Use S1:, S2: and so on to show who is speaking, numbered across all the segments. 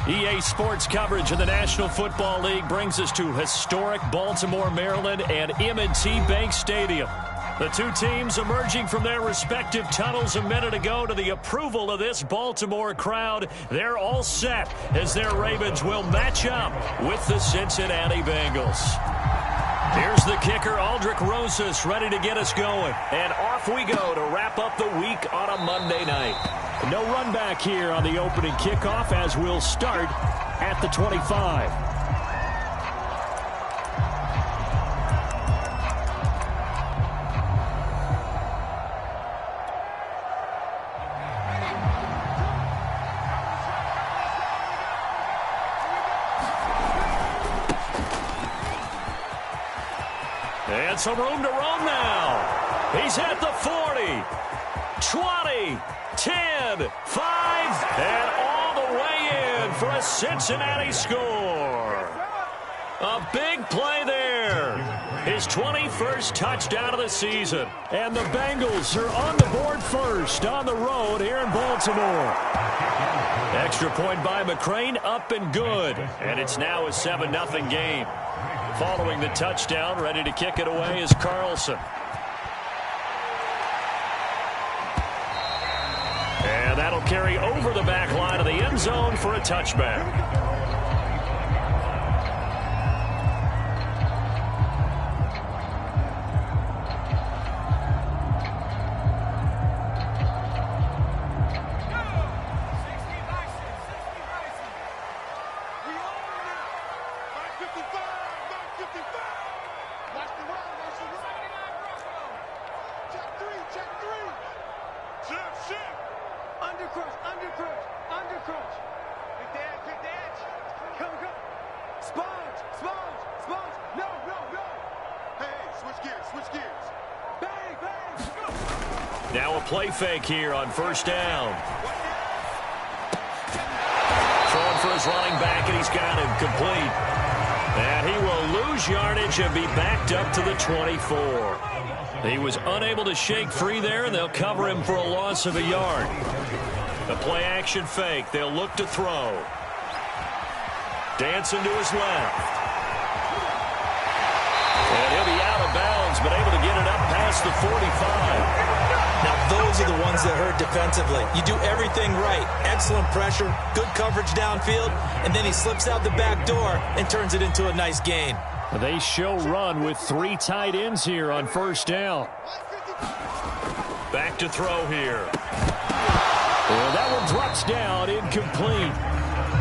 S1: EA Sports coverage of the National Football League brings us to historic Baltimore, Maryland and M&T Bank Stadium. The two teams emerging from their respective tunnels a minute ago to the approval of this Baltimore crowd. They're all set as their Ravens will match up with the Cincinnati Bengals. Here's the kicker, Aldrich Rosas, ready to get us going. And off we go to wrap up the week on a Monday night. No run back here on the opening kickoff as we'll start at the 25. And some room to roam now. He's at the 40, 20, 10, 5, and all the way in for a Cincinnati score. A big play there. His 21st touchdown of the season. And the Bengals are on the board first on the road here in Baltimore. Extra point by McCrane, up and good. And it's now a 7-0 game. Following the touchdown, ready to kick it away is Carlson. And that'll carry over the back line of the end zone for a touchback. Now a play fake here on first down. Throwing for his running back, and he's got him complete. And he will lose yardage and be backed up to the 24. He was unable to shake free there, and they'll cover him for a loss of a yard. The play-action fake. They'll look to throw. Dancing to his left. And he'll be out of bounds, but able to get it up past the 45.
S2: Now, those are the ones that hurt defensively. You do everything right. Excellent pressure, good coverage downfield, and then he slips out the back door and turns it into a nice gain.
S1: They show run with 3 tight ends here on first down. Back to throw here. Well, that one drops down, incomplete.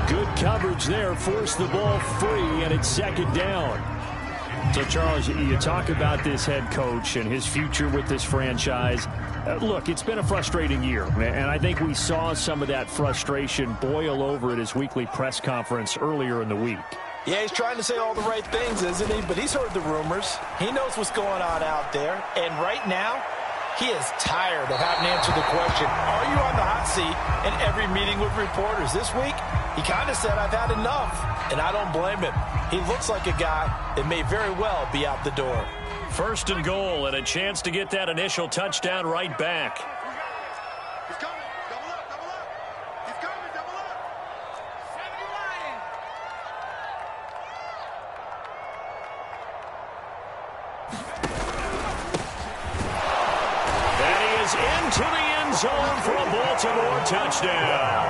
S1: Good coverage there, forced the ball free, and it's second down. So, Charles, you talk about this head coach and his future with this franchise. Look, it's been a frustrating year, and I think we saw some of that frustration boil over at his weekly press conference earlier in the week.
S2: Yeah, he's trying to say all the right things, isn't he? But he's heard the rumors. He knows what's going on out there. And right now, he is tired of having to answer the question, are you on the hot seat in every meeting with reporters? This week, he kind of said, I've had enough. And I don't blame him. He looks like a guy that may very well be out the door.
S1: First and goal, and a chance to get that initial touchdown right back.
S3: He's coming. Double up, double up. He's coming, double up.
S1: 70 That is into the end zone for a Baltimore touchdown.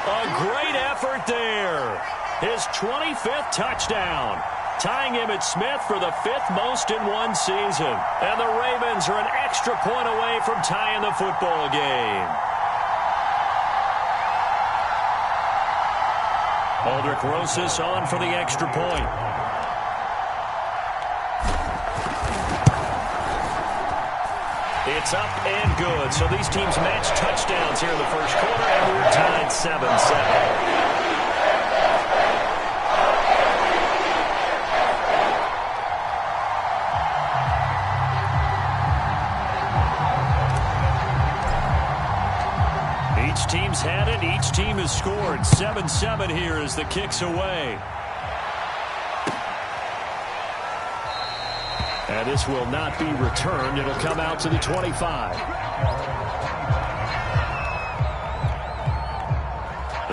S1: A great effort there. His 25th touchdown. Tying him at Smith for the 5th most in one season. And the Ravens are an extra point away from tying the football game. Aldrich Rosas on for the extra point. It's up and good. So these teams match touchdowns here in the first quarter, and we're tied 7-7. Each team's had it. Each team has scored. 7-7 here as the kick's away. And this will not be returned. It'll come out to the 25.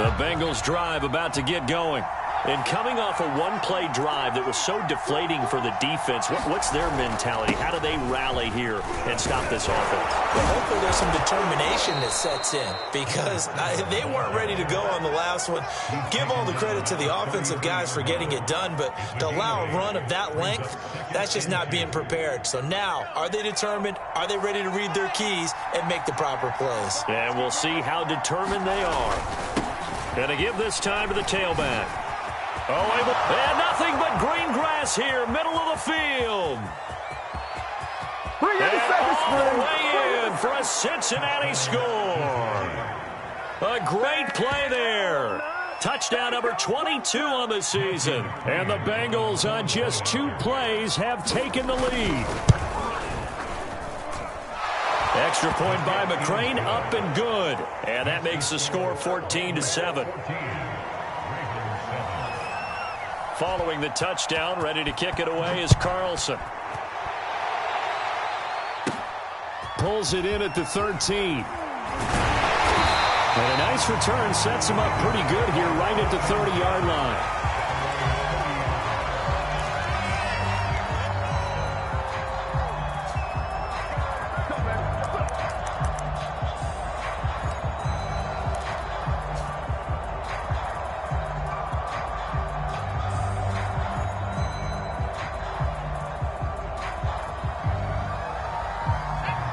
S1: The Bengals drive about to get going. And coming off a one-play drive that was so deflating for the defense, what's their mentality? How do they rally here and stop this offense?
S2: Well, hopefully there's some determination that sets in because they weren't ready to go on the last one. Give all the credit to the offensive guys for getting it done, but to allow a run of that length, that's just not being prepared. So now, are they determined? Are they ready to read their keys and make the proper plays?
S1: And we'll see how determined they are. Going to give this time to the tailback. And nothing but green grass here, middle of the field. And all the way in for a Cincinnati score. A great play there. Touchdown number 22 on the season. And the Bengals on just 2 plays have taken the lead. Extra point by McCrane, up and good. And that makes the score 14-7. Following the touchdown, ready to kick it away is Carlson. Pulls it in at the 13. And a nice return sets him up pretty good here right at the 30-yard line.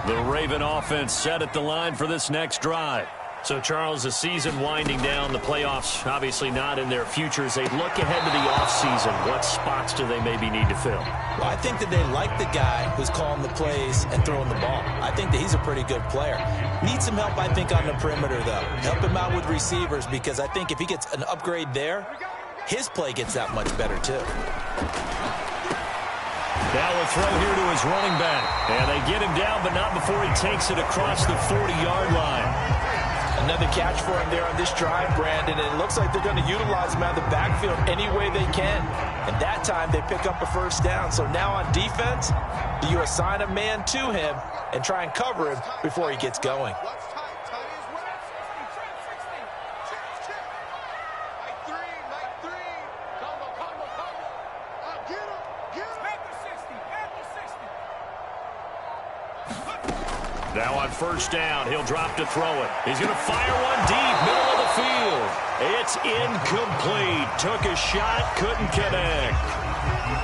S1: The Raven offense set at the line for this next drive. So, Charles, the season winding down, the playoffs obviously not in their future. As they look ahead to the offseason, what spots do they maybe need to fill?
S2: Well, I think that they like the guy who's calling the plays and throwing the ball. I think that he's a pretty good player. Needs some help, I think, on the perimeter, though. Help him out with receivers because I think if he gets an upgrade there, his play gets that much better, too.
S1: Now a throw here to his running back. And they get him down, but not before he takes it across the 40-yard line.
S2: Another catch for him there on this drive, Brandon. And it looks like they're going to utilize him out of the backfield any way they can. And that time they pick up a first down. So now on defense, do you assign a man to him and try and cover him before he gets going?
S1: Now on first down, he'll drop to throw it. He's going to fire one deep, middle of the field. It's incomplete. Took a shot, couldn't connect.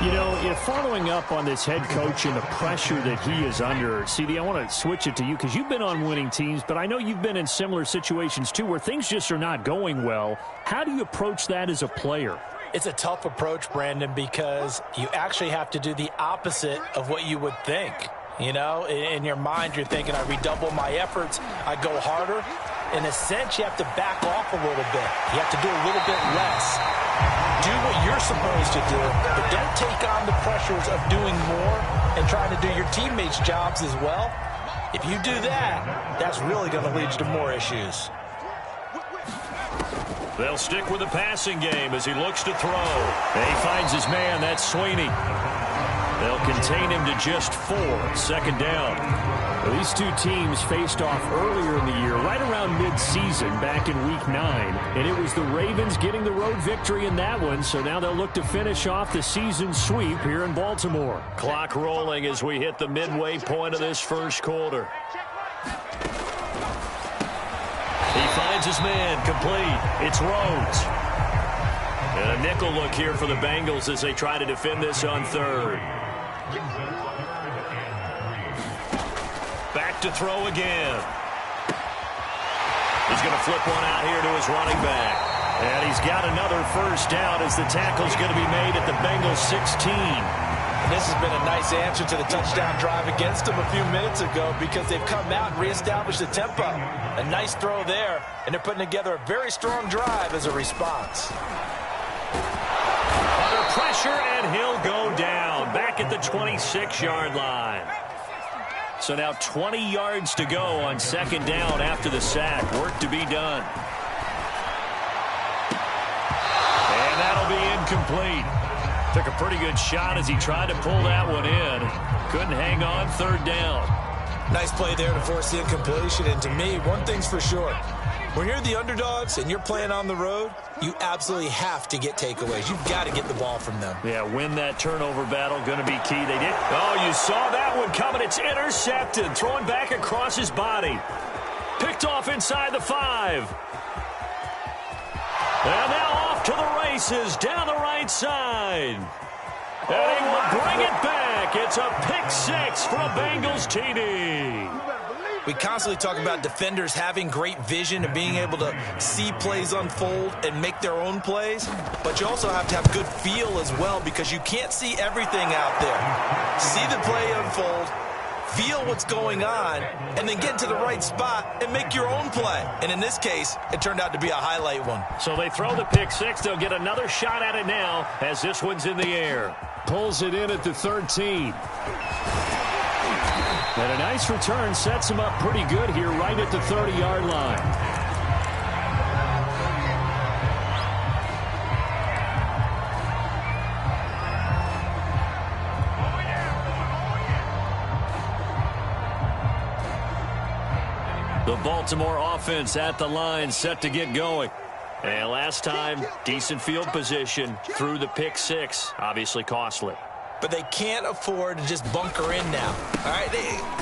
S4: You know, following up on this head coach and the pressure that he is under, CD, I want to switch it to you because you've been on winning teams, but I know you've been in similar situations too where things just are not going well. How do you approach that as a player?
S2: It's a tough approach, Brandon, because you actually have to do the opposite of what you would think. You know, in your mind, you're thinking, I redouble my efforts, I go harder. In a sense, you have to back off a little bit. You have to do a little bit less. Do what you're supposed to do, but don't take on the pressures of doing more and trying to do your teammates' jobs as well. If you do that, that's really going to lead to more issues.
S1: They'll stick with the passing game as he looks to throw. And he finds his man, that's Sweeney. They'll contain him to just 4, second down.
S4: Well, these two teams faced off earlier in the year, right around mid-season, back in Week 9. And it was the Ravens getting the road victory in that one, so now they'll look to finish off the season sweep here in Baltimore.
S1: Clock rolling as we hit the midway point of this first quarter. He finds his man, complete. It's Rhodes. And a nickel look here for the Bengals as they try to defend this on third. Back to throw again. He's going to flip one out here to his running back. And he's got another first down as the tackle's going to be made at the Bengals 16.
S2: And this has been a nice answer to the touchdown drive against them a few minutes ago because they've come out and reestablished the tempo. A nice throw there, and they're putting together a very strong drive as a response.
S1: Under pressure, and he'll go down back at the 26-yard line. So now 20 yards to go on second down after the sack. Work to be done. And that'll be incomplete. Took a pretty good shot as he tried to pull that one in. Couldn't hang on, third down.
S2: Nice play there to force the incompletion. And to me, one thing's for sure. When you're the underdogs and you're playing on the road, you absolutely have to get takeaways. You've got to get the ball from them.
S1: Yeah, win that turnover battle, going to be key. They did. Oh, you saw that one coming. It's intercepted. Throwing back across his body. Picked off inside the 5. And now off to the races down the right side. And he will bring it back. It's a pick 6 for a Bengals TD.
S2: We constantly talk about defenders having great vision and being able to see plays unfold and make their own plays, but you also have to have good feel as well because you can't see everything out there. See the play unfold, feel what's going on, and then get to the right spot and make your own play. And in this case, it turned out to be a highlight one.
S1: So they throw the pick 6. They'll get another shot at it now as this one's in the air.
S4: Pulls it in at the 13. And a nice return sets him up pretty good here right at the 30-yard line. The Baltimore offense at the line set to get going. And last time, decent field position through the pick 6. Obviously costly.
S2: But they can't afford to just bunker in now. All right,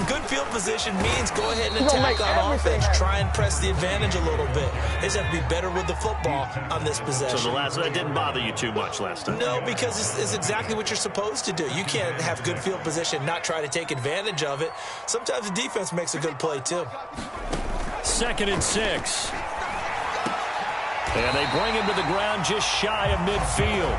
S2: good field position means go ahead and attack on offense. Try and press the advantage a little bit. They just have to be better with the football on this possession.
S1: So that didn't bother you too much last time?
S2: No, because it's exactly what you're supposed to do. You can't have good field position, not try to take advantage of it. Sometimes the defense makes a good play, too.
S1: 2nd and 6. And they bring him to the ground just shy of midfield.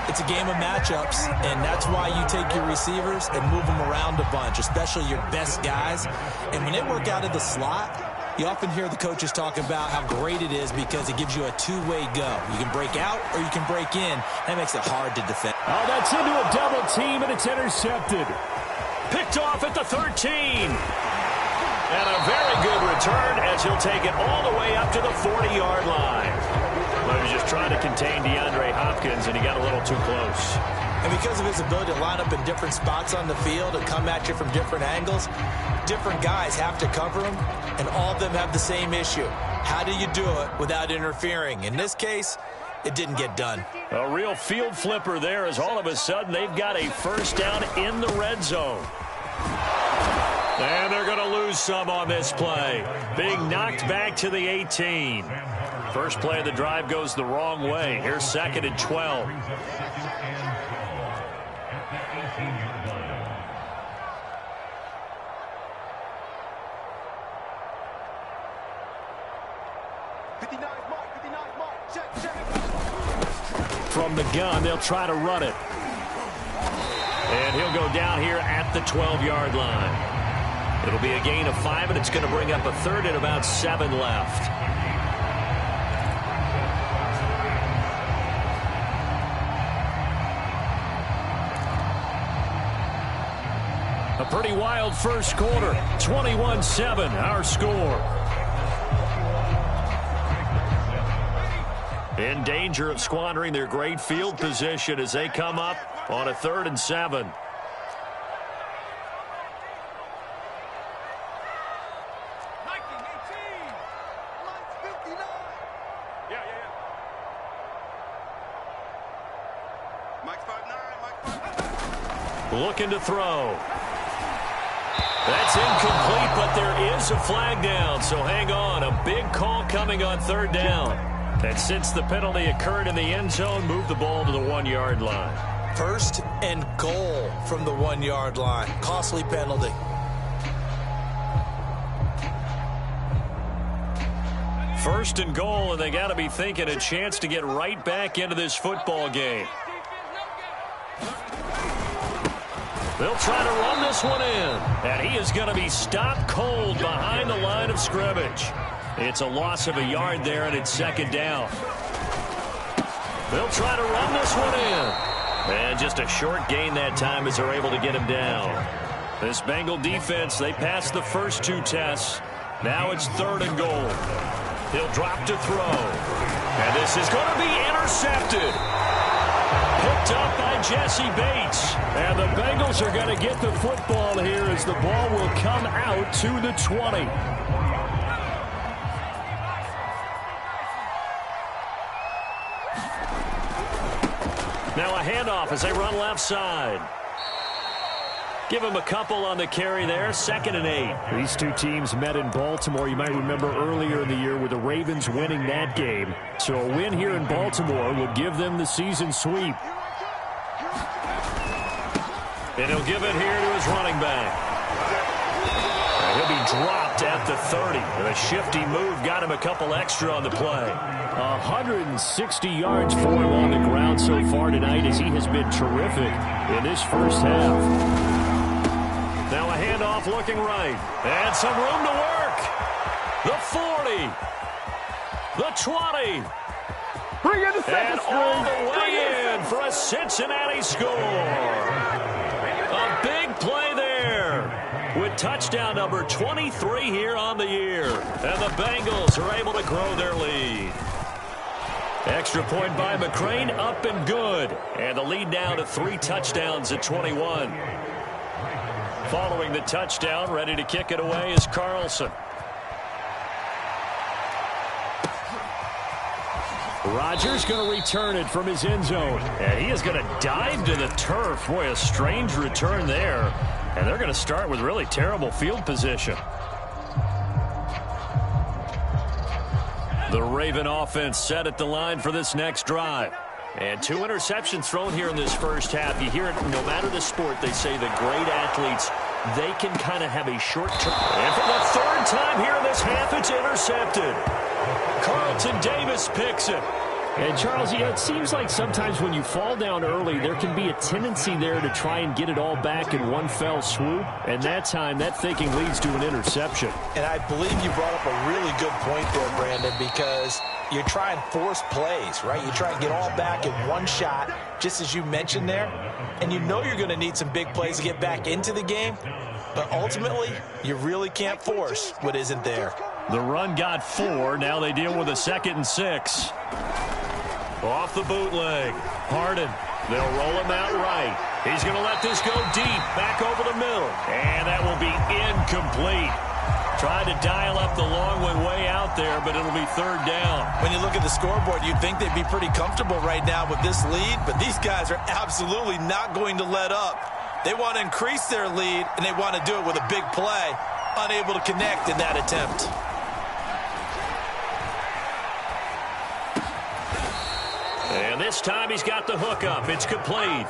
S2: It's a game of matchups, and that's why you take your receivers and move them around a bunch, especially your best guys. And when they work out of the slot, you often hear the coaches talk about how great it is because it gives you a two-way go. You can break out or you can break in. That makes it hard to defend.
S4: Oh, that's into a double team, and it's intercepted.
S1: Picked off at the 13. And a very good return as he'll take it all the way up to the 40-yard line. Well, he was just trying to contain DeAndre Hopkins, and he got a little too close.
S2: And because of his ability to line up in different spots on the field and come at you from different angles, different guys have to cover him, and all of them have the same issue. How do you do it without interfering? In this case, it didn't get done.
S1: A real field flipper there as all of a sudden they've got a first down in the red zone. And they're going to lose some on this play. Being knocked back to the 18. First play of the drive goes the wrong way. Here's 2nd and 12. From the gun, they'll try to run it. And he'll go down here at the 12-yard line. It'll be a gain of 5, and it's going to bring up a 3rd and about 7 left. A pretty wild first quarter. 21-7, our score. In danger of squandering their great field position as they come up on a 3rd and 7. Looking to throw. That's incomplete, but there is a flag down, so hang on. A big call coming on 3rd down. And since the penalty occurred in the end zone, move the ball to the 1-yard line.
S2: 1st and goal from the 1-yard line. Costly penalty.
S1: First and goal, and they got to be thinking a chance to get right back into this football game. They'll try to run this one in, and he is going to be stopped cold behind the line of scrimmage. It's a loss of a yard there, and it's 2nd down. They'll try to run this one in. And just a short gain that time as they're able to get him down. This Bengal defense, they passed the first 2 tests. Now it's 3rd and goal. He'll drop to throw. And this is going to be intercepted. Picked up by Jesse Bates. And the Bengals are going to get the football here as the ball will come out to the 20. Now a handoff as they run left side. Give him a couple on the carry there. 2nd and 8.
S4: These two teams met in Baltimore. You might remember earlier in the year with the Ravens winning that game. So a win here in Baltimore would give them the season sweep.
S1: And he'll give it here to his running back. He'll be dropped at the 30. With a shifty move, got him a couple extra on the play.
S4: 160 yards for him on the ground so far tonight as he has been terrific in this first half.
S1: Now a handoff looking right. And some room to work. The 40. The 20.
S3: Bring in the second
S1: and all the way in for a Cincinnati score. A big play there with touchdown number 23 here on the year. And the Bengals are able to grow their lead. Extra point by McCrane, up and good. And the lead now to 3 touchdowns at 21. Following the touchdown, ready to kick it away is Carlson.
S4: Rodgers going to return it from his end zone.
S1: And he is going to dive to the turf. Boy, a strange return there. And they're going to start with really terrible field position. The Raven offense set at the line for this next drive. And 2 interceptions thrown here in this first half. You hear it no matter the sport, they say the great athletes, they can kind of have a short term. And for the 3rd time here in this half, it's intercepted. Carlton Davis picks it.
S4: And, Charles, it seems like sometimes when you fall down early, there can be a tendency there to try and get it all back in one fell swoop. And that time, that thinking leads to an interception.
S2: And I believe you brought up a really good point there, Brandon, because you try and force plays, right? You try and get all back in one shot, just as you mentioned there. And you know you're going to need some big plays to get back into the game. But ultimately, you really can't force what isn't there.
S1: The run got 4. Now they deal with a 2nd and 6. Off the bootleg. Harden. They'll roll him out right. He's going to let this go deep. Back over the middle. And that will be incomplete. Tried to dial up the long one way out there, but it'll be 3rd down.
S2: When you look at the scoreboard, you'd think they'd be pretty comfortable right now with this lead, but these guys are absolutely not going to let up. They want to increase their lead, and they want to do it with a big play. Unable to connect in that attempt.
S1: And this time he's got the hook up. It's complete.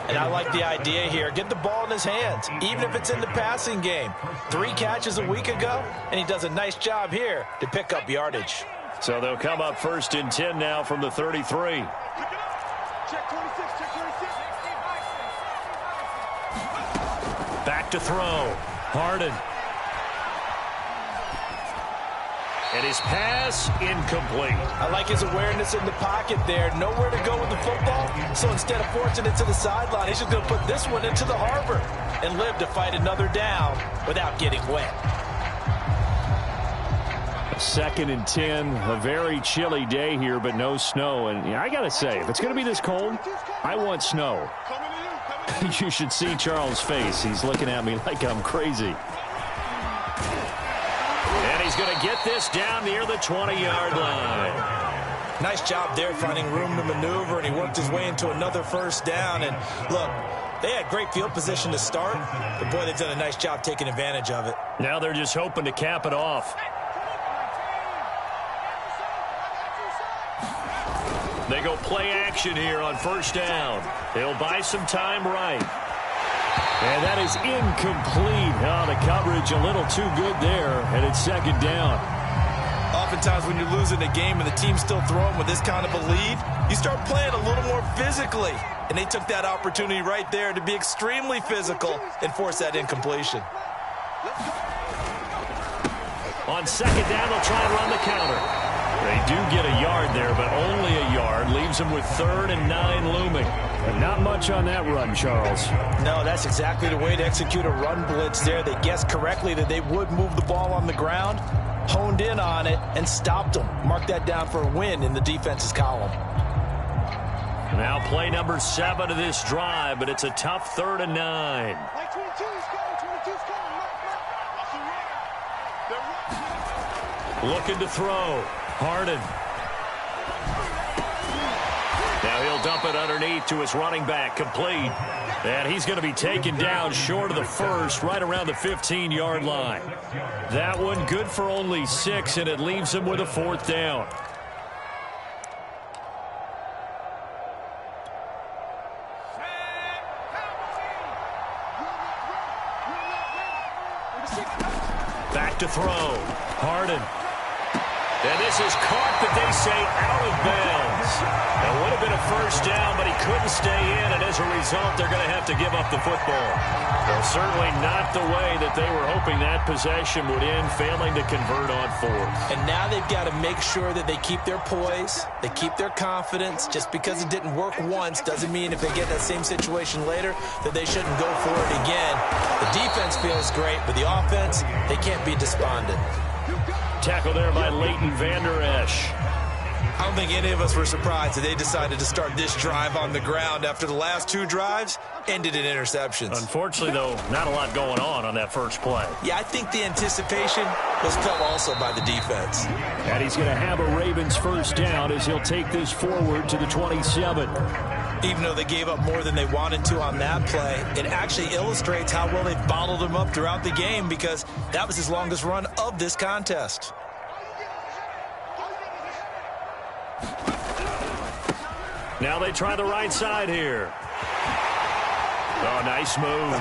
S2: And I like the idea here. Get the ball in his hands, even if it's in the passing game. 3 catches a week ago, and he does a nice job here to pick up yardage.
S1: So they'll come up 1st and 10 now from the 33. Back to throw. Harden. And his pass incomplete.
S2: I like his awareness in the pocket there. Nowhere to go with the football. So instead of forcing it to the sideline, he's just going to put this one into the harbor and live to fight another down without getting wet.
S4: 2nd and 10. A very chilly day here, but no snow. And I got to say, if it's going to be this cold, I want snow. You should see Charles' face. He's looking at me like I'm crazy.
S1: And he's going to get this down near the 20-yard line.
S2: Nice job there finding room to maneuver, and he worked his way into another 1st down. And look, they had great field position to start, but boy, they've done a nice job taking advantage of it.
S1: Now they're just hoping to cap it off. They go play action here on 1st down. They'll buy some time right.
S4: And that is incomplete. Oh, the coverage a little too good there, and it's 2nd down.
S2: Oftentimes when you're losing a game and the team's still throwing with this kind of a lead, you start playing a little more physically. And they took that opportunity right there to be extremely physical and force that incompletion.
S1: On 2nd down, they'll try and run the counter. They do get a yard there, but only a yard. Leaves them with 3rd and 9 looming.
S4: And not much on that run, Charles.
S2: No, that's exactly the way to execute a run blitz there. They guessed correctly that they would move the ball on the ground, honed in on it, and stopped them. Mark that down for a win in the defense's column.
S1: Now play number 7 of this drive, but it's a tough 3rd and 9. Looking to throw. Harden. Now Now he'll dump it underneath to his running back, complete. And he's going to be taken down short of the first, right around the 15-yard line. That one good for only 6, and it leaves him with a 4th down. Back to throw. Harden. And this is caught, but they say out of bounds. It would have been a first down, but he couldn't stay in, and as a result, they're going to have to give up the football. Well, certainly not the way that they were hoping that possession would end, failing to convert on 4th.
S2: And now they've got to make sure that they keep their poise, they keep their confidence. Just because it didn't work once doesn't mean if they get that same situation later that they shouldn't go for it again. The defense feels great, but the offense, they can't be despondent.
S1: Tackle there by Leighton Vander Esch.
S2: I don't think any of us were surprised that they decided to start this drive on the ground after the last 2 drives ended in interceptions.
S1: Unfortunately, though, not a lot going on that first play.
S2: Yeah, I think the anticipation was felt also by the defense.
S4: And he's going to have a Ravens first down as he'll take this forward to the 27.
S2: Even though they gave up more than they wanted to on that play, it actually illustrates how well they've bottled him up throughout the game because that was his longest run of this contest.
S1: Now they try the right side here. Oh, nice move.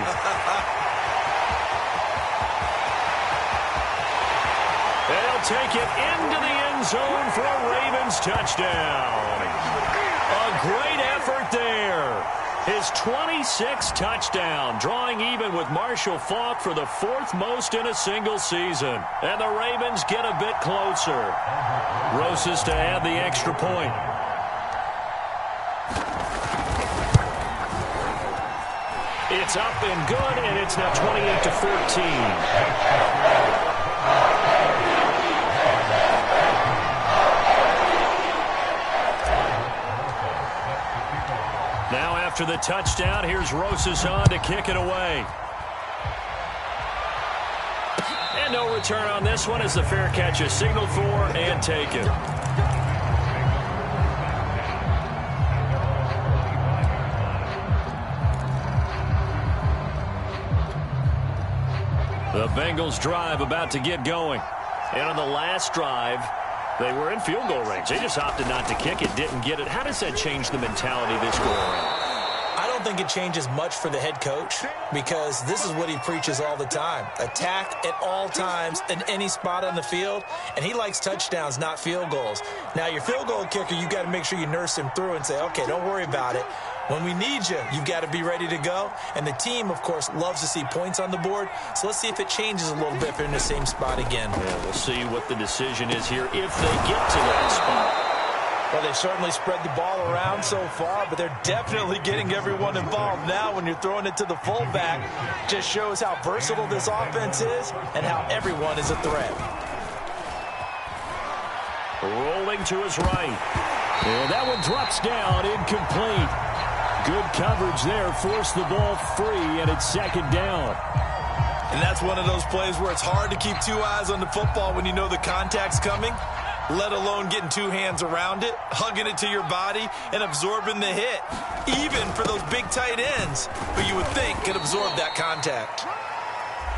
S1: They'll take it into the end zone for a Ravens touchdown. A great effort there. His 26th touchdown, drawing even with Marshall Faulk for the 4th most in a single season. And the Ravens get a bit closer. Roses to add the extra point. It's up and good, and it's now 28-14. Now after the touchdown, here's Roses on to kick it away. And no return on this one as the fair catch is signaled for and taken. The Bengals drive about to get going. And on the last drive, they were in field goal range. They just opted not to kick it, didn't get it. How does that change the mentality this go around?
S2: I don't think it changes much for the head coach because this is what he preaches all the time. Attack at all times in any spot on the field, and he likes touchdowns, not field goals. Now, your field goal kicker, you've got to make sure you nurse him through and say, okay, don't worry about it. When we need you, you've got to be ready to go. And the team, of course, loves to see points on the board. So let's see if it changes a little bit if they're in the same spot again.
S1: Yeah, we'll see what the decision is here if they get to that spot.
S2: Well, they've certainly spread the ball around so far, but they're definitely getting everyone involved now when you're throwing it to the fullback. Just shows how versatile this offense is and how everyone is a threat.
S1: Rolling to his right.
S4: And that one drops down, incomplete. Good coverage there, forced the ball free, and it's 2nd down.
S2: And that's one of those plays where it's hard to keep 2 eyes on the football when you know the contact's coming, let alone getting 2 hands around it, hugging it to your body, and absorbing the hit, even for those big tight ends who you would think could absorb that contact.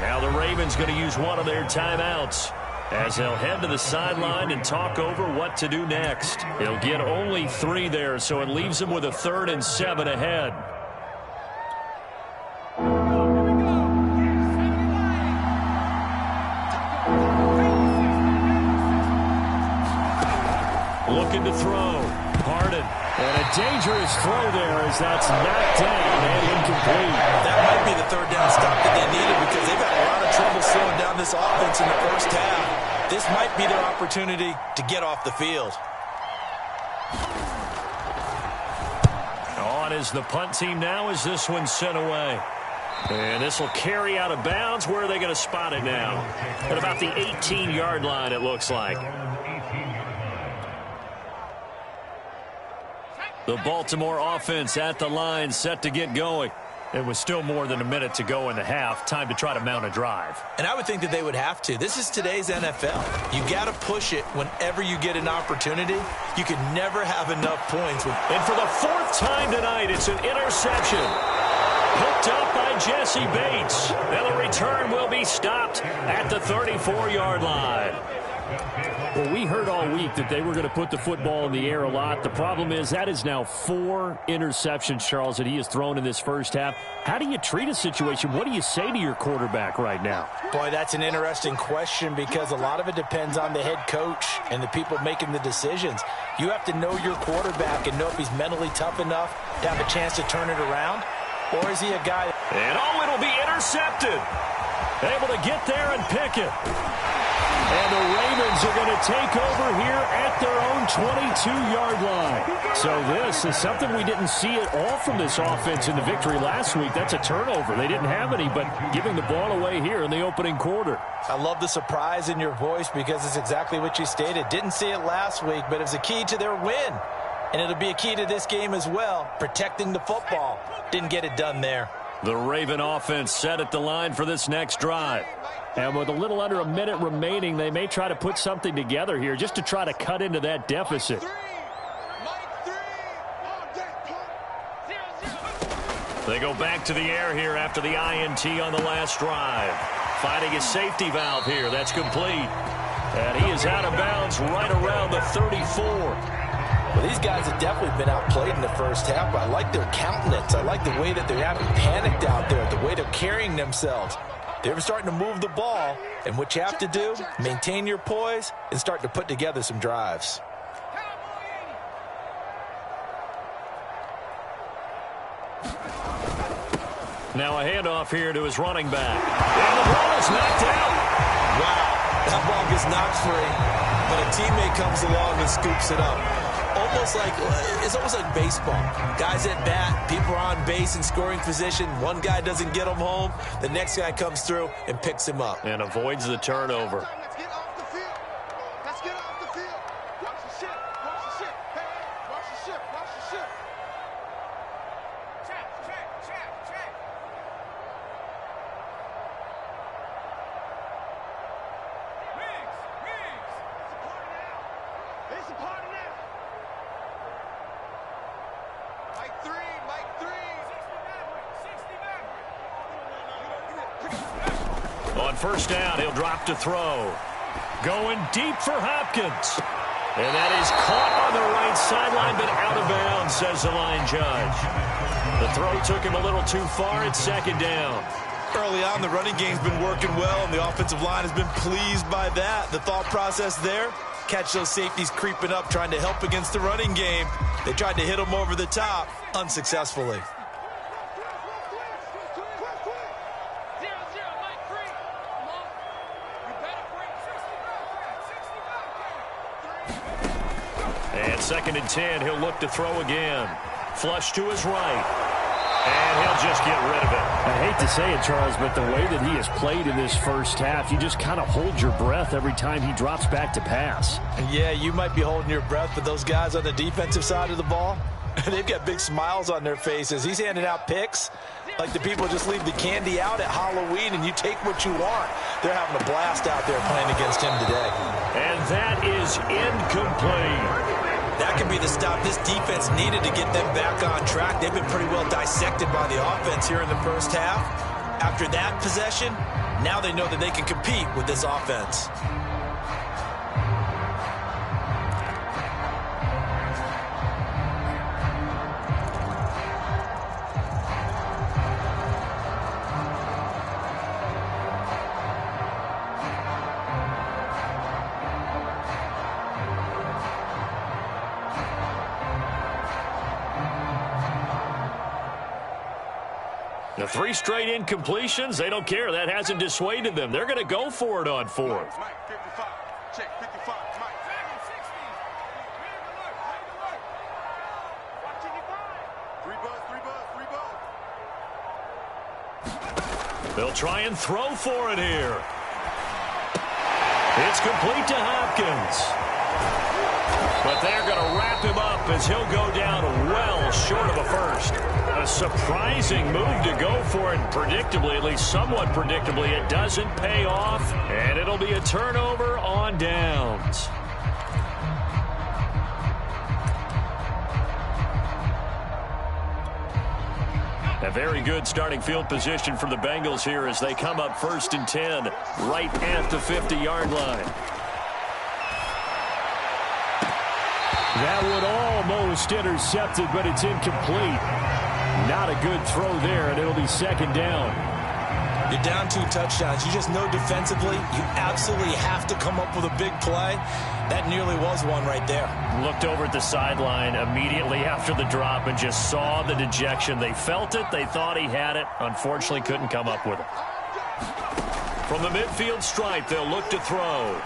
S1: Now the Ravens going to use one of their timeouts as they'll head to the sideline and talk over what to do next. They'll get only 3 there, so it leaves them with a 3rd and 7 ahead. Looking to throw. Harden.
S4: And a dangerous throw there as that's knocked down and incomplete.
S2: That might be the 3rd down stop that they needed because they've had a lot of trouble slowing down this offense in the first half. This might be their opportunity to get off the field.
S1: On is the punt team now as this one's sent away. And this will carry out of bounds. Where are they going to spot it now? At about the 18-yard line, it looks like. The Baltimore offense at the line, set to get going. It was still more than a minute to go in the half. Time to try to mount a drive.
S2: And I would think that they would have to. This is today's NFL. You got to push it whenever you get an opportunity. You can never have enough points.
S1: And for the fourth time tonight, it's an interception. Picked up by Jesse Bates. And the return will be stopped at the 34-yard line.
S4: Well, we heard all week that they were going to put the football in the air a lot. The problem is that is now 4 interceptions, Charles, that he has thrown in this first half. How do you treat a situation? What do you say to your quarterback right now?
S2: Boy, that's an interesting question because a lot of it depends on the head coach and the people making the decisions. You have to know your quarterback and know if he's mentally tough enough to have a chance to turn it around, or is he a guy...
S1: And it'll be intercepted. Able to get there and pick it. And the Ravens are going to take over here at their own 22-yard line. So this is something we didn't see at all from this offense in the victory last week. That's a turnover. They didn't have any, but giving the ball away here in the opening quarter.
S2: I love the surprise in your voice because it's exactly what you stated. Didn't see it last week, but it was a key to their win. And it'll be a key to this game as well, protecting the football. Didn't get it done there.
S1: The Raven offense set at the line for this next drive.
S4: And with a little under a minute remaining, they may try to put something together here just to try to cut into that deficit.
S1: They go back to the air here after the INT on the last drive. Finding his safety valve here. That's complete. And he is out of bounds right around the 34.
S2: Well, these guys have definitely been outplayed in the first half, but I like their countenance. I like the way that they haven't panicked out there, the way they're carrying themselves. They're starting to move the ball, and what you have to do, maintain your poise and start to put together some drives.
S1: Now a handoff here to his running back. And the ball is knocked out.
S2: Wow, that ball gets knocked free, but a teammate comes along and scoops it up. It's almost like baseball. Guys at bat, people are on base in scoring position. One guy doesn't get him home. The next guy comes through and picks him up.
S1: And avoids the turnover.
S3: Let's get off the field. Let's get off the field. Watch the ship. Watch the ship. Hey, watch the ship. Watch the ship. Check. Wings. It's a party now. Mike 3.
S1: On first down, he'll drop to throw. Going deep for Hopkins. And that is caught on the right sideline, but out of bounds, says the line judge. The throw took him a little too far. It's second down.
S2: Early on, the running game's been working well, and the offensive line has been pleased by that. The thought process there, catch those safeties creeping up, trying to help against the running game. They tried to hit them over the top, unsuccessfully.
S1: And second and 10, he'll look to throw again. Flush to his right. And he'll just get rid of it.
S4: I hate to say it, Charles, but the way that he has played in this first half, you just kind of hold your breath every time he drops back to pass.
S2: Yeah, you might be holding your breath, but those guys on the defensive side of the ball, they've got big smiles on their faces. He's handing out picks like the people just leave the candy out at Halloween and you take what you want. They're having a blast out there playing against him today.
S1: And that is incomplete.
S2: That could be the stop this defense needed to get them back on track. They've been pretty well dissected by the offense here in the first half. After that possession, now they know that they can compete with this offense.
S1: The 3 straight incompletions, they don't care. That hasn't dissuaded them. They're going to go for it on fourth.
S3: Mike, 55. Check, 55. Mike. Dragon 60. 3 buzz.
S1: They'll try and throw for it here. It's complete to Hopkins. But they're going to wrap him up as he'll go down well short of a first. A surprising move to go for it, predictably, at least somewhat predictably. It doesn't pay off, and it'll be a turnover on downs. A very good starting field position for the Bengals here as they come up 1st and 10 right at the 50-yard line.
S4: That would almost intercepted, but it's incomplete. Not a good throw there, and it'll be 2nd down.
S2: You're down 2 touchdowns. You just know defensively you absolutely have to come up with a big play. That nearly was one right there.
S1: Looked over at the sideline immediately after the drop and just saw the dejection. They felt it. They thought he had it. Unfortunately, couldn't come up with it. From the midfield stripe, they'll look to throw.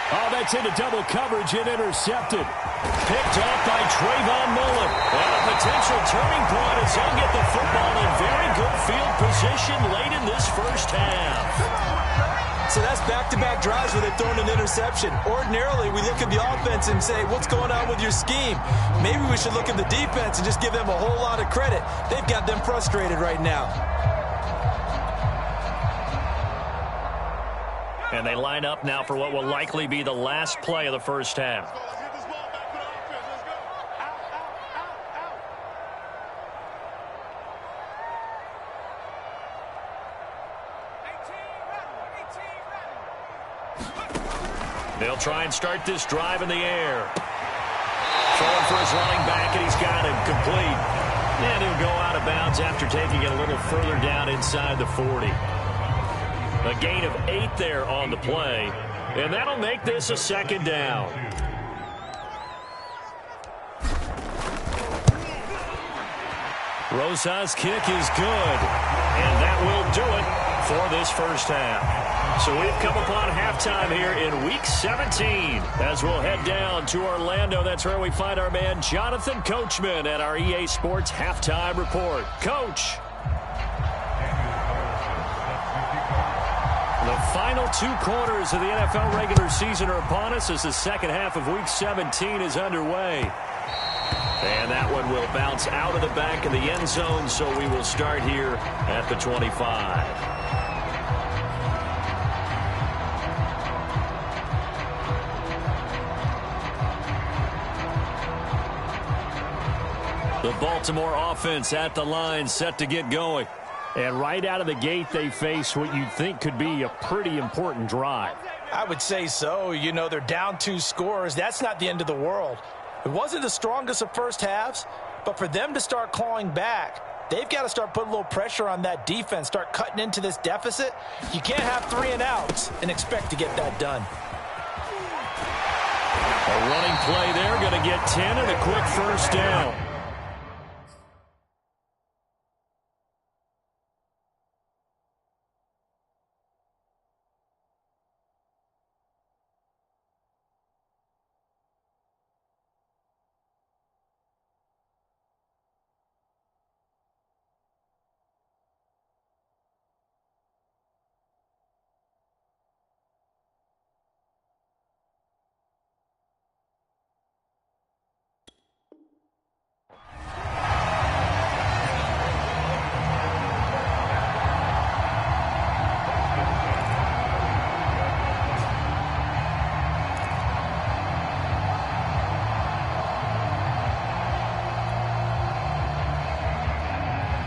S4: Oh, that's into double coverage and intercepted. Picked off by Trayvon Mullen.
S1: And a potential turning point as he'll get the football in very good field position late in this first half.
S2: So that's back-to-back drives where they've thrown an interception. Ordinarily, we look at the offense and say, what's going on with your scheme? Maybe we should look at the defense and just give them a whole lot of credit. They've got them frustrated right now.
S1: And they line up now for what will likely be the last play of the first half. They'll try and start this drive in the air. Throwing for his running back, and he's got it complete. And he'll go out of bounds after taking it a little further down inside the 40. A gain of 8 there on the play, and that'll make this a 2nd down. Rosa's kick is good, and that will do it for this first half. So we've come upon halftime here in Week 17 as we'll head down to Orlando. That's where we find our man Jonathan Coachman at our EA Sports Halftime Report. Coach. The final 2 quarters of the NFL regular season are upon us as the second half of Week 17 is underway. And that one will bounce out of the back of the end zone, so we will start here at the 25. The Baltimore offense at the line, set to get going.
S4: And right out of the gate, they face what you'd think could be a pretty important drive.
S2: I would say so. You know, they're down 2 scores. That's not the end of the world. It wasn't the strongest of first halves, but for them to start clawing back, they've got to start putting a little pressure on that defense, start cutting into this deficit. You can't have 3 and outs and expect to get that done.
S4: A running play there, going to get 10 and a quick first down.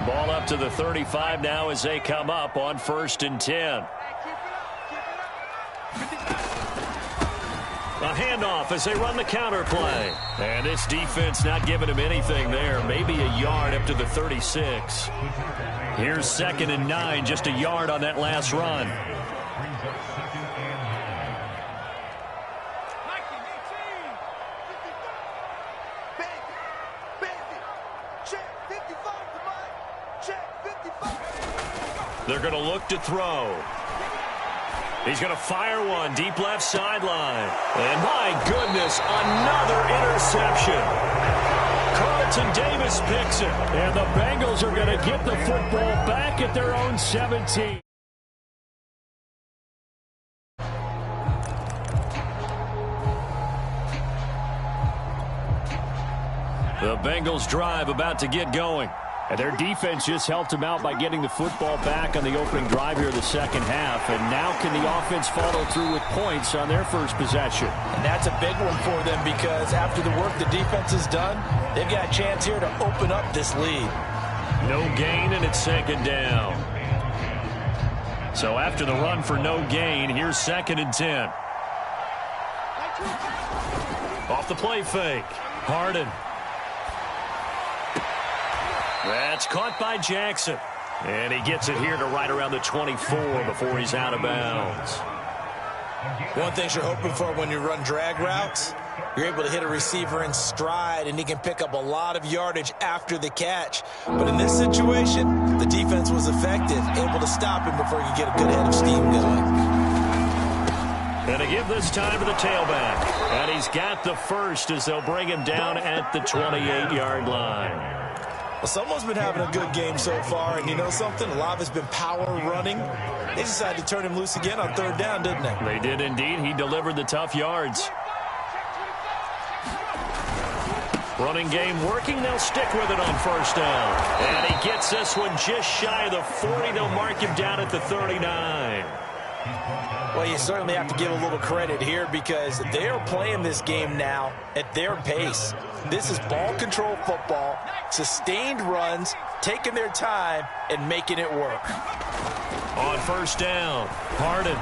S4: Ball up to the 35 now as they come up on 1st and 10. A handoff as they run the counter play. And this defense not giving him anything there. Maybe a yard up to the 36. Here's 2nd and 9, just a yard on that last run. They're going to look to throw. He's going to fire one deep left sideline. And my goodness, another interception. Carlton Davis picks it. And the Bengals are going to get the football back at their own 17.
S1: The Bengals drive about to get going.
S4: And their defense just helped them out by getting the football back on the opening drive here of the second half. And now can the offense follow through with points on their first possession?
S2: And that's a big one for them because after the work the defense has done, they've got a chance here to open up this lead.
S1: No gain, and it's second down. So after the run for no gain, here's 2nd and 10. Off the play fake. Harden. That's caught by Jackson. And he gets it here to right around the 24 before he's out of bounds.
S2: One thing you're hoping for when you run drag routes, you're able to hit a receiver in stride, and he can pick up a lot of yardage after the catch. But in this situation, the defense was effective, able to stop him before he could get a good head of steam going.
S1: And to give this time to the tailback. And he's got the first as they'll bring him down at the 28-yard line.
S2: Well, someone's been having a good game so far, and you know something? A lot of it's been power running. They decided to turn him loose again on 3rd down, didn't they?
S1: They did indeed. He delivered the tough yards. Running game working. They'll stick with it on 1st down. And he gets this one just shy of the 40. They'll mark him down at the 39.
S2: Well, you certainly have to give a little credit here because they are playing this game now at their pace. This is ball control football, sustained runs, taking their time, and making it work.
S1: On 1st down, Harden.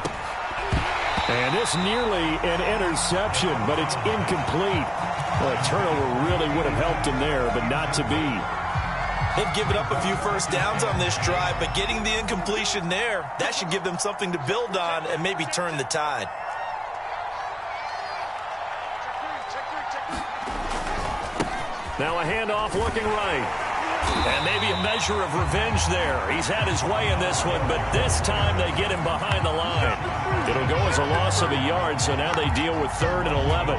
S4: And this nearly an interception, but it's incomplete. Well, a turnover really would have helped him there, but not to be.
S2: They've given up a few 1st downs on this drive, but getting the incompletion there, that should give them something to build on and maybe turn the tide.
S1: Now a handoff looking right. And maybe a measure of revenge there. He's had his way in this one, but this time they get him behind the line. It'll go as a loss of a yard, so now they deal with 3rd and 11.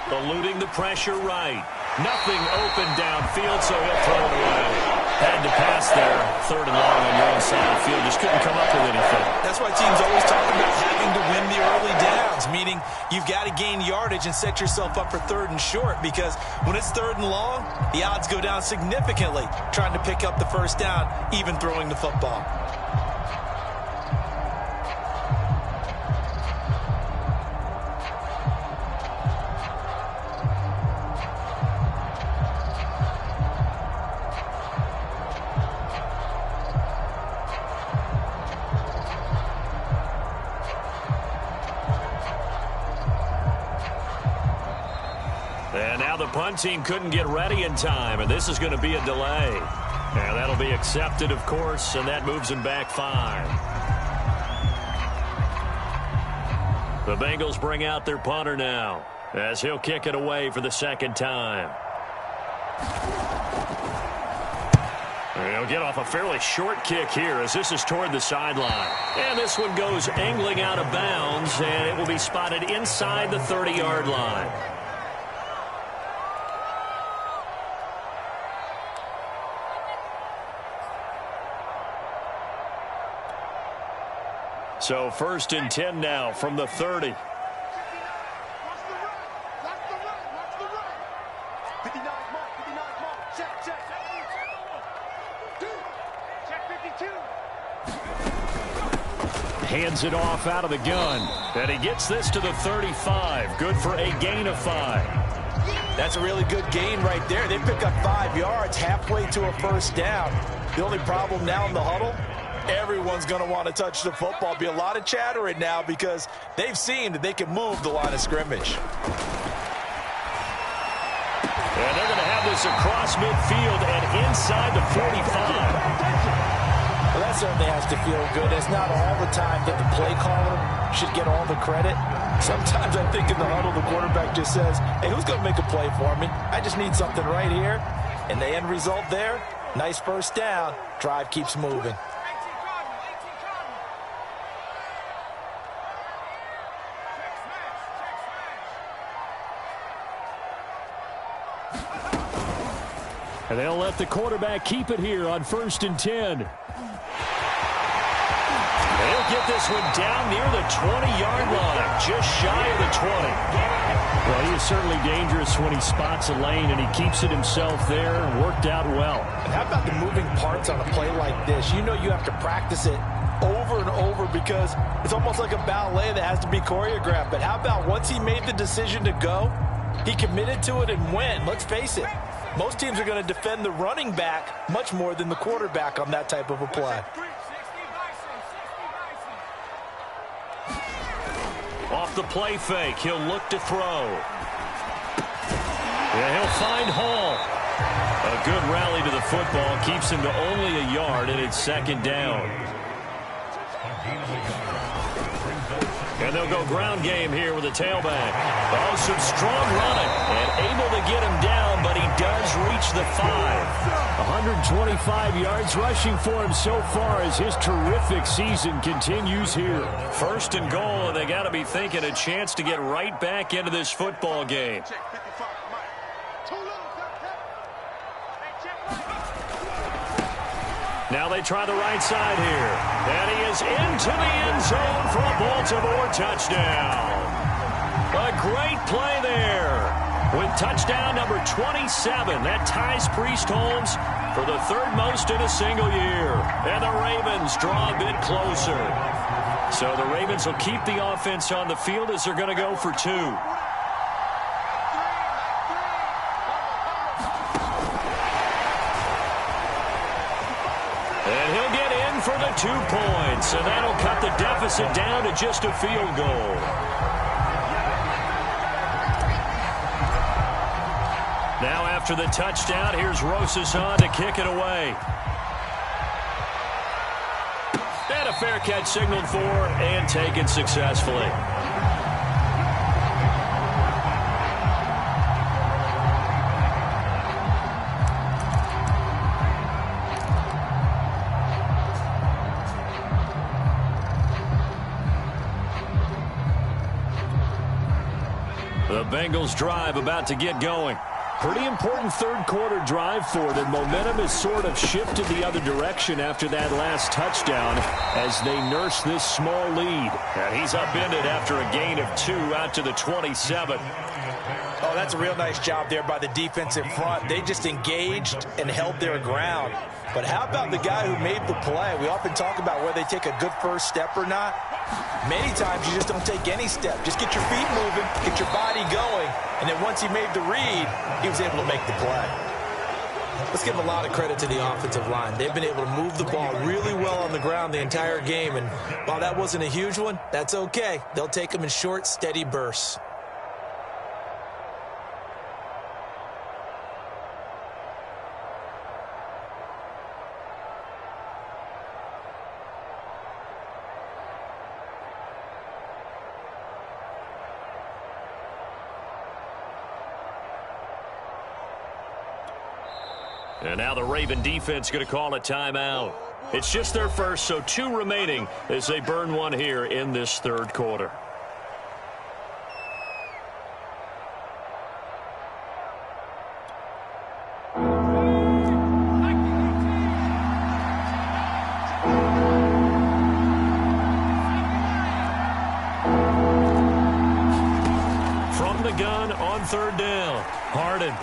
S1: Eluding the pressure right. Nothing open downfield, so he'll throw it away. Had to pass there. 3rd and long on your own side of the field. Just couldn't come up with anything.
S2: That's why teams always talk about having to win the early downs, meaning you've got to gain yardage and set yourself up for 3rd and short because when it's 3rd and long, the odds go down significantly trying to pick up the 1st down, even throwing the football.
S1: And now the punt team couldn't get ready in time, and this is going to be a delay. And that'll be accepted, of course, and that moves him back 5. The Bengals bring out their punter now as he'll kick it away for the 2nd time. And he'll get off a fairly short kick here as this is toward the sideline. And this one goes angling out of bounds, and it will be spotted inside the 30-yard line. So 1st and 10 now from the 30.
S3: Watch the right. 59 mark. Check. Check 52.
S4: Hands it off out of the gun.
S1: And he gets this to the 35. Good for a gain of 5.
S2: That's a really good gain right there. They pick up 5 yards halfway to a 1st down. The only problem now in the huddle, everyone's going to want to touch the football. Be a lot of chatter right now because they've seen that they can move the line of scrimmage.
S1: And they're going to have this across midfield and inside the 45.
S2: Well, that certainly has to feel good. It's not all the time that the play caller should get all the credit. Sometimes I think in the huddle, the quarterback just says, hey, who's going to make a play for me? I just need something right here. And the end result there, nice 1st down. Drive keeps moving.
S4: And they'll let the quarterback keep it here on 1st and 10.
S1: They'll get this one down near the 20-yard line, just shy of the 20.
S4: Well, he is certainly dangerous when he spots a lane, and he keeps it himself there and worked out well.
S2: And how about the moving parts on a play like this? You know you have to practice it over and over because it's almost like a ballet that has to be choreographed. But how about once he made the decision to go, he committed to it and went. Let's face it, most teams are going to defend the running back much more than the quarterback on that type of a play.
S1: Off the play fake, he'll look to throw. Yeah, he'll find Hall. A good rally to the football keeps him to only a yard, and it's 2nd down. And they'll go ground game here with a tailback. Oh, some strong running, and able to get him down, but he does reach the 5.
S4: 125 yards rushing for him so far as his terrific season continues here.
S1: 1st and goal, and they got to be thinking a chance to get right back into this football game. Now they try the right side here. And he is into the end zone for a Baltimore touchdown. A great play there. With touchdown number 27, that ties Priest Holmes for the 3rd most in a single year. And the Ravens draw a bit closer. So the Ravens will keep the offense on the field as they're going to go for 2. And he'll get in for the 2 points, and that'll cut the deficit down to just a field goal. Now after the touchdown, here's Rosas on to kick it away. And a fair catch signaled for and taken successfully. The Bengals drive about to get going.
S4: Pretty important 3rd quarter drive for them. Momentum has sort of shifted the other direction after that last touchdown as they nurse this small lead.
S1: And he's upended after a gain of 2 out to the 27.
S2: Oh, that's a real nice job there by the defensive front. They just engaged and held their ground. But how about the guy who made the play? We often talk about whether they take a good first step or not. Many times you just don't take any step. Just get your feet moving, get your body going, and then once he made the read, he was able to make the play. Let's give a lot of credit to the offensive line. They've been able to move the ball really well on the ground the entire game, and while that wasn't a huge one, that's okay. They'll take them in short, steady bursts.
S1: And now the Raven defense going to call a timeout. It's just their first, so 2 remaining as they burn one here in this 3rd quarter. From the gun on 3rd down, Harden.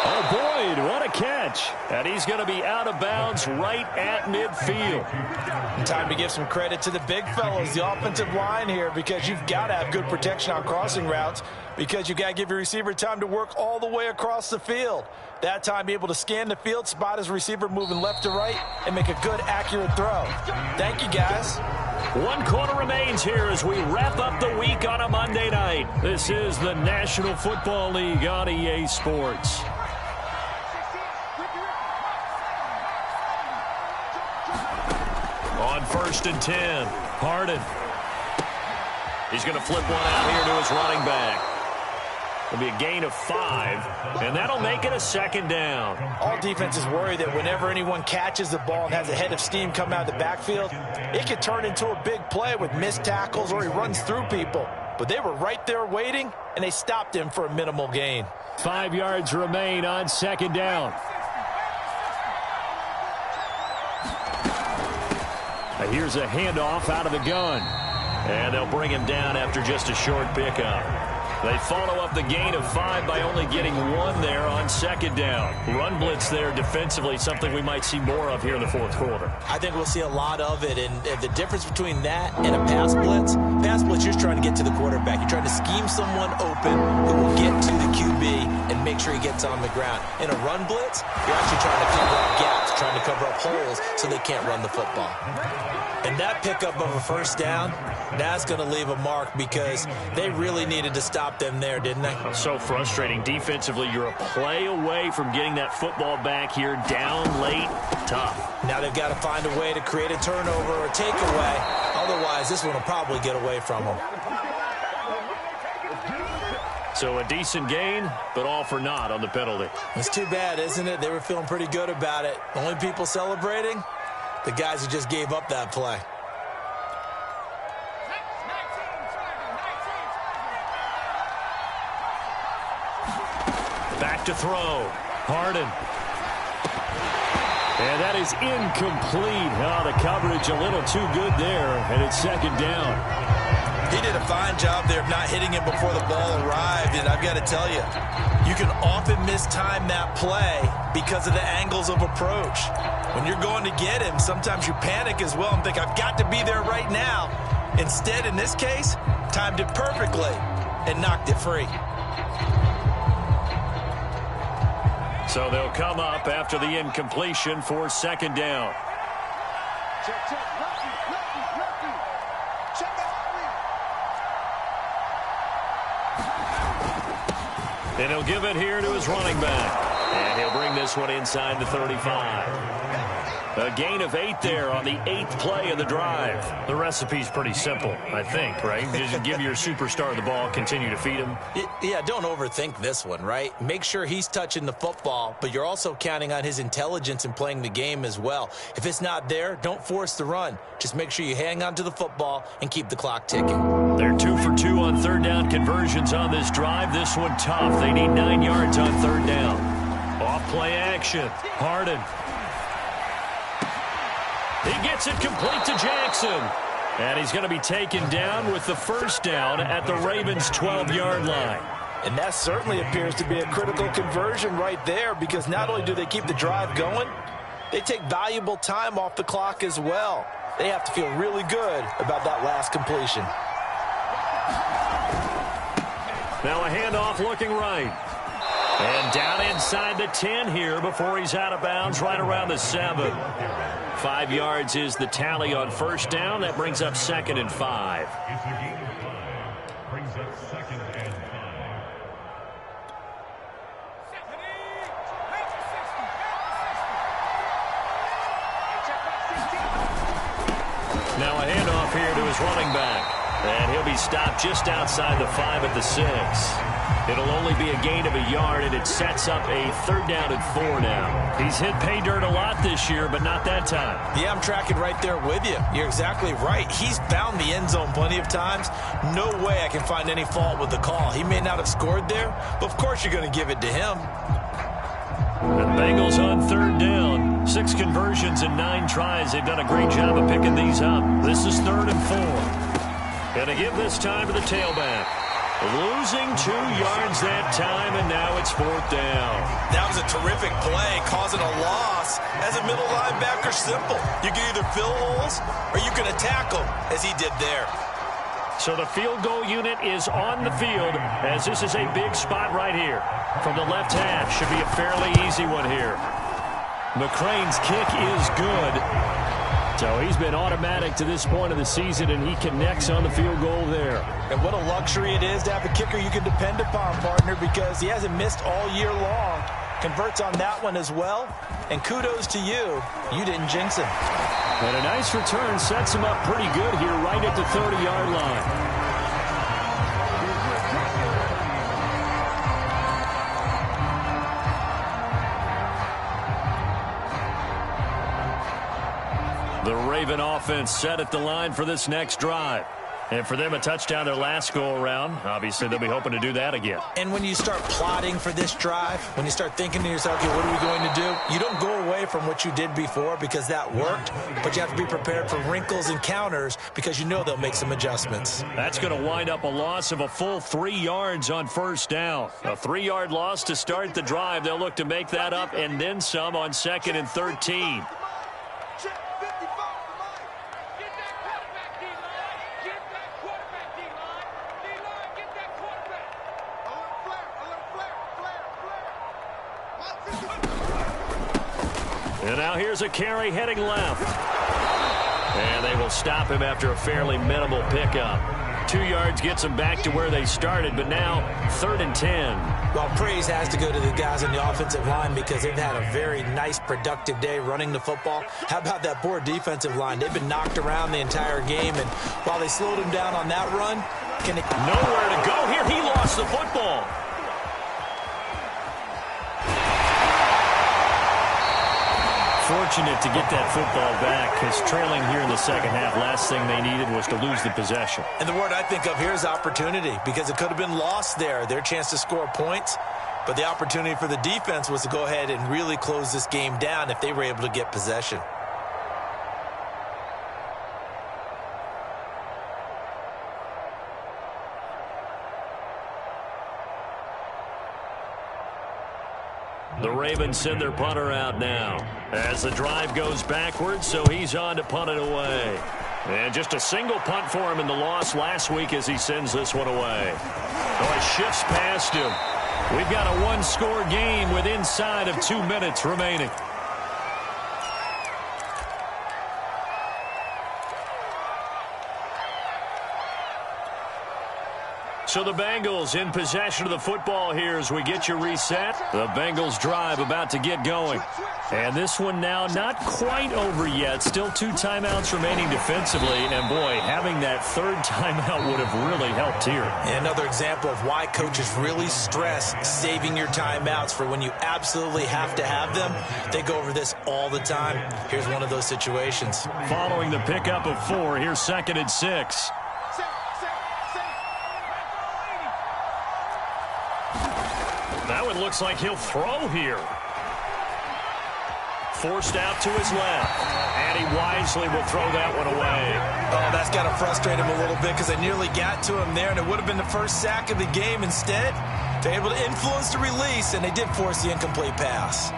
S4: Oh, Boyd, what a catch.
S1: And he's going to be out of bounds right at midfield.
S2: Time to give some credit to the big fellas, the offensive line here, because you've got to have good protection on crossing routes because you've got to give your receiver time to work all the way across the field. That time, be able to scan the field, spot his receiver moving left to right, and make a good, accurate throw. Thank you, guys.
S1: 1 quarter remains here as we wrap up the week on a Monday night. This is the National Football League on EA Sports. On 1st and 10, Harden. He's going to flip one out here to his running back. It'll be a gain of 5, and that'll make it a 2nd down.
S2: All defenses worry that whenever anyone catches the ball and has a head of steam come out of the backfield, it could turn into a big play with missed tackles or he runs through people. but they were right there waiting, and they stopped him for a minimal gain.
S4: 5 yards remain on second down. Here's a handoff out of the gun.
S1: And they'll bring him down after just a short pickup. They follow up the gain of 5 by only getting 1 there on second down. Run blitz there defensively, something we might see more of here in the fourth quarter.
S2: I think we'll see a lot of it, and the difference between that and a pass blitz, you're just trying to get to the quarterback. You're trying to scheme someone open who will get to the QB and make sure he gets on the ground. In a run blitz, you're actually trying to cover up gaps, trying to cover up holes so they can't run the football. And that pickup of a first down, that's going to leave a mark because they really needed to stop them there, didn't they?
S1: So frustrating. Defensively, you're a play away from getting that football back here down late. Tough.
S2: Now they've got to find a way to create a turnover or a takeaway. Otherwise, this one will probably get away from them.
S1: So a decent gain, but all for naught on the penalty.
S2: It's too bad, isn't it? They were feeling pretty good about it. Only people celebrating? The guys who just gave up that play.
S1: Back to throw. Harden.
S4: And that is incomplete. Oh, the coverage a little too good there, and it's second down.
S2: He did a fine job there of not hitting him before the ball arrived, and I've got to tell you, you can often mistime that play because of the angles of approach. When you're going to get him, sometimes you panic as well and think, I've got to be there right now. Instead, in this case, timed it perfectly and knocked it free.
S1: So they'll come up after the incompletion for second down.
S3: Check, check. Lefty. Check the hurry.
S1: And he'll give it here to his running back. And he'll bring this one inside the 35. A gain of 8 there on the 8th play of the drive. The recipe's pretty simple, I think, right? Just give your superstar the ball, continue to feed him.
S2: Yeah, don't overthink this one, right? Make sure he's touching the football, but you're also counting on his intelligence in playing the game as well. If it's not there, don't force the run. Just make sure you hang on to the football and keep the clock ticking.
S1: They're 2 for 2 on third down conversions on this drive. This one tough. They need 9 yards on third down. Off play action. Harden. He gets it complete to Jackson. And he's going to be taken down with the first down at the Ravens' 12-yard line.
S2: And that certainly appears to be a critical conversion right there because not only do they keep the drive going, they take valuable time off the clock as well. They have to feel really good about that last completion.
S1: Now a handoff looking right. And down inside the 10 here before he's out of bounds right around the 7. 5 yards is the tally on first down. That brings up 2nd and 5. Now a handoff here to his running back. And he'll be stopped just outside the 5 at the 6. It'll only be a gain of a yard, and it sets up a 3rd down and 4 now. He's hit pay dirt a lot this year, but not that time.
S2: Yeah, I'm tracking right there with you. You're exactly right. He's found the end zone plenty of times. No way I can find any fault with the call. He may not have scored there, but of course you're going to give it to him.
S1: The Bengals on 3rd down. 6 conversions and 9 tries. They've done a great job of picking these up. This is 3rd and 4. Going to give this time to the tailback. Losing 2 yards that time, and now it's 4th down.
S2: That was a terrific play, causing a loss. As a middle linebacker, simple. You can either fill holes or you can attack them, as he did there.
S1: So the field goal unit is on the field, as this is a big spot right here. From the left half, should be a fairly easy one here. McCrane's kick is good. So he's been automatic to this point of the season, and he connects on the field goal there.
S2: And what a luxury it is to have a kicker you can depend upon, partner, because he hasn't missed all year long. Converts on that one as well. And kudos to you. You didn't jinx him.
S4: And a nice return sets him up pretty good here right at the 30-yard line.
S1: The Raven offense set at the line for this next drive. And for them, a touchdown their last go-around. Obviously, they'll be hoping to do that again.
S2: And when you start plotting for this drive, when you start thinking to yourself, okay, what are we going to do? You don't go away from what you did before because that worked, but you have to be prepared for wrinkles and counters because you know they'll make some adjustments.
S1: That's going to wind up a loss of a full 3 yards on first down. A 3-yard loss to start the drive. They'll look to make that up and then some on 2nd and 13. And now here's a carry heading left. And they will stop him after a fairly minimal pickup. 2 yards gets them back to where they started, but now 3rd and 10.
S2: Well, praise has to go to the guys on the offensive line because they've had a very nice, productive day running the football. How about that poor defensive line? They've been knocked around the entire game, and while they slowed him down on that run,
S1: nowhere to go here. He lost the football. Fortunate to get that football back because trailing here in the second half, last thing they needed was to lose the possession.
S2: And the word I think of here is opportunity because it could have been lost there, their chance to score points. But the opportunity for the defense was to go ahead and really close this game down if they were able to get possession.
S1: The Ravens send their punter out now as the drive goes backwards, so he's on to punt it away. And just a single punt for him in the loss last week as he sends this one away. Oh, it shifts past him. We've got a one-score game with inside of 2 minutes remaining. So the Bengals in possession of the football here as we get you reset. The Bengals drive about to get going. And this one now not quite over yet. Still 2 timeouts remaining defensively. And, boy, having that 3rd timeout would have really helped here.
S2: Another example of why coaches really stress saving your timeouts for when you absolutely have to have them. They go over this all the time. Here's one of those situations.
S1: Following the pickup of 4, here's 2nd and 6. That one looks like he'll throw here. Forced out to his left. And he wisely will throw that one away.
S2: Oh, that's got to frustrate him a little bit because they nearly got to him there, and it would have been the first sack of the game. Instead, they're able to influence the release, and they did force the incomplete pass.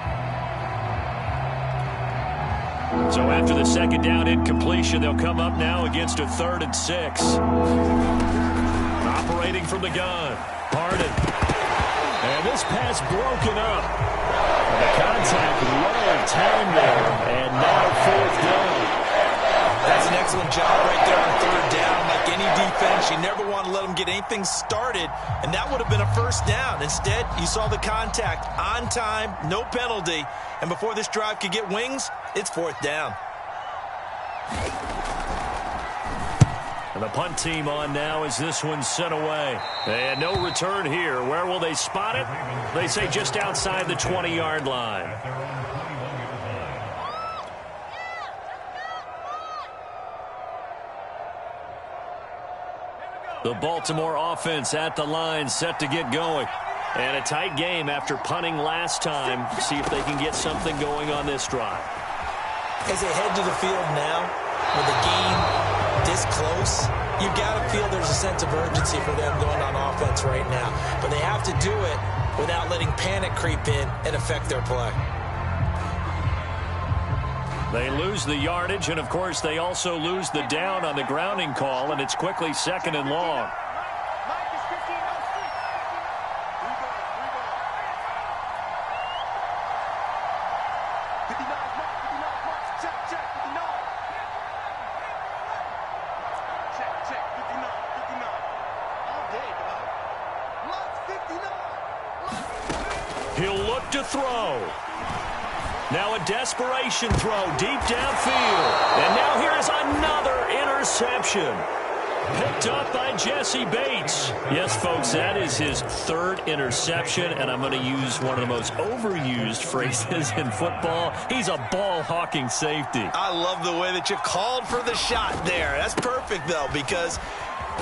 S1: So after the 2nd down incompletion, they'll come up now against a 3rd and 6. Operating from the gun. Harden. And this pass broken up. The contact well timed there. And now 4th down.
S2: That's an excellent job right there on 3rd down. Like any defense, you never want to let them get anything started. And that would have been a 1st down. Instead, you saw the contact on time, no penalty. And before this drive could get wings, it's 4th down.
S1: And the punt team on now as this one's sent away. And no return here. Where will they spot it? They say just outside the 20-yard line. The Baltimore offense at the line set to get going. And a tight game after punting last time. See if they can get something going on this drive.
S2: As they head to the field now, with the game this close, you've got to feel there's a sense of urgency for them going on offense right now. But they have to do it without letting panic creep in and affect their play.
S1: They lose the yardage, and, of course, they also lose the down on the grounding call, and it's quickly 2nd and long. He'll look to throw. Now a desperation throw deep downfield. And now here is another interception. Picked up by Jesse Bates. Yes, folks, that is his 3rd interception, and I'm going to use one of the most overused phrases in football. He's a ball-hawking safety.
S2: I love the way that you called for the shot there. That's perfect, though, because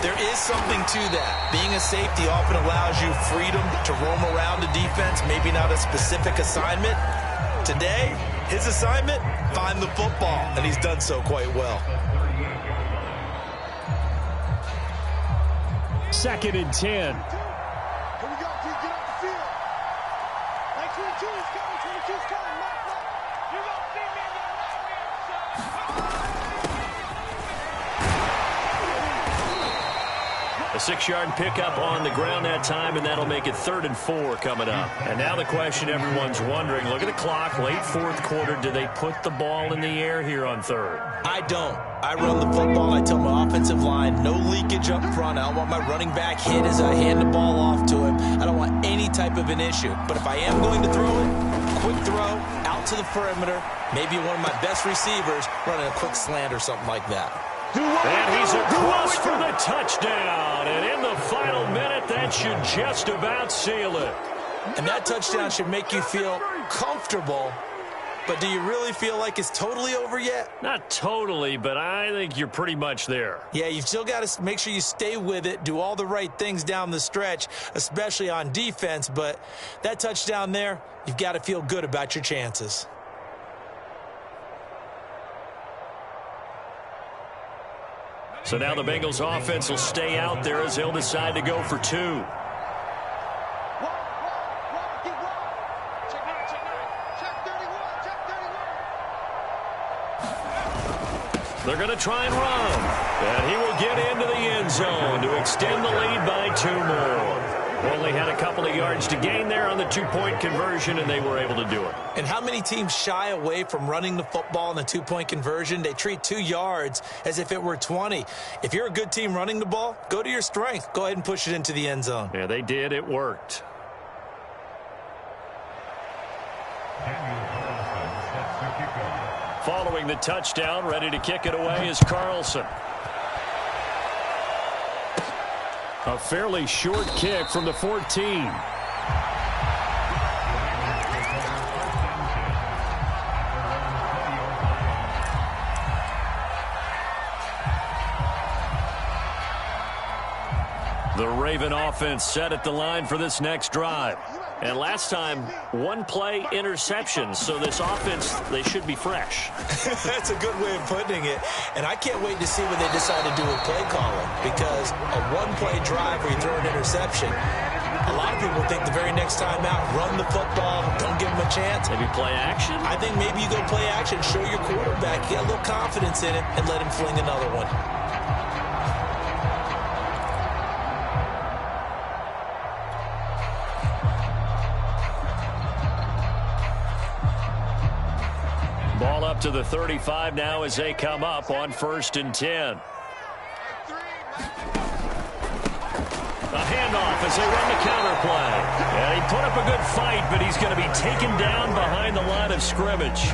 S2: There is something to that. Being a safety often allows you freedom to roam around the defense, maybe not a specific assignment. Today, his assignment, find the football, and he's done so quite well.
S4: 2nd and 10.
S3: Here we go, T. Get up the field. 22 is coming. 22 is coming. Mark left. You gonna see me in your nightmare, son.
S1: A 6-yard pickup on the ground that time, and that'll make it 3rd and 4 coming up. And now the question everyone's wondering, look at the clock, late 4th quarter, do they put the ball in the air here on 3rd?
S2: I don't. I run the football. I tell my offensive line, no leakage up front. I don't want my running back hit as I hand the ball off to him. I don't want any type of an issue. But if I am going to throw it, quick throw, out to the perimeter, maybe one of my best receivers running a quick slant or something like that.
S1: And he's across for the touchdown. And in the final minute, that should just about seal it.
S2: And that touchdown should make you feel comfortable. But do you really feel like it's totally over yet?
S1: Not totally, but I think you're pretty much there.
S2: Yeah, you've still got to make sure you stay with it, do all the right things down the stretch, especially on defense. But that touchdown there, you've got to feel good about your chances.
S1: So now the Bengals offense will stay out there as they'll decide to go for 2. They're going to try and run. And he will get into the end zone to extend the lead by 2 more. Only had a couple of yards to gain there on the 2-point conversion, and they were able to do it.
S2: And how many teams shy away from running the football in the 2-point conversion? They treat 2 yards as if it were 20. If you're a good team running the ball, go to your strength. Go ahead and push it into the end zone.
S1: Yeah, they did. It worked. Following the touchdown, ready to kick it away is Carlson.
S4: A fairly short kick from the 14.
S1: The Raven offense set at the line for this next drive. And last time, 1-play interception. So this offense, they should be fresh.
S2: That's a good way of putting it. And I can't wait to see what they decide to do with play calling. Because a 1-play drive where you throw an interception, a lot of people think the very next time out, run the football, don't give them a chance.
S1: Maybe play action?
S2: I think maybe you go play action, show your quarterback, get a little confidence in it, and let him fling another one.
S1: Ball up to the 35 now as they come up on 1st and 10. A handoff as they run the counter play. And he put up a good fight, but he's going to be taken down behind the line of scrimmage.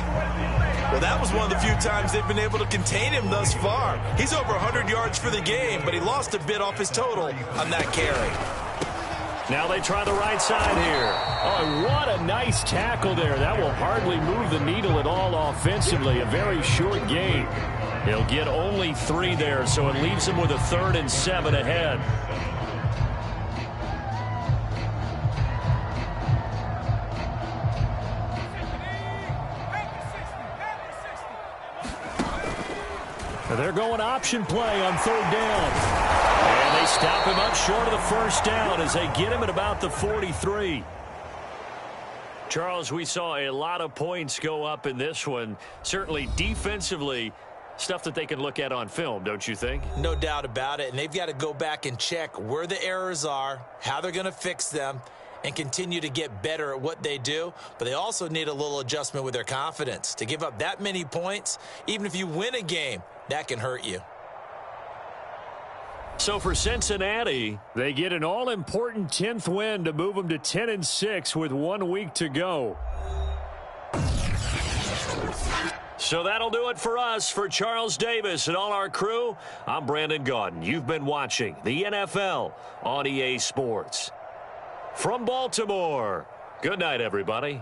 S2: Well, that was one of the few times they've been able to contain him thus far. He's over 100 yards for the game, but he lost a bit off his total on that carry.
S1: Now they try the right side here.
S4: Oh, what a nice tackle there. That will hardly move the needle at all offensively. A very short game.
S1: He'll get only 3 there, so it leaves him with a 3rd and 7 ahead.
S4: They're going option play on 3rd down.
S1: And they stop him up short of the 1st down as they get him at about the 43. Charles, we saw a lot of points go up in this one. Certainly defensively, stuff that they can look at on film, don't you think?
S2: No doubt about it. And they've got to go back and check where the errors are, how they're going to fix them, and continue to get better at what they do. But they also need a little adjustment with their confidence. To give up that many points, even if you win a game, that can hurt you.
S1: So for Cincinnati,
S4: they get an all-important 10th win to move them to 10-6 with 1 week to go.
S1: So that'll do it for us. For Charles Davis and all our crew, I'm Brandon Gaudin. You've been watching the NFL on EA Sports. From Baltimore, good night, everybody.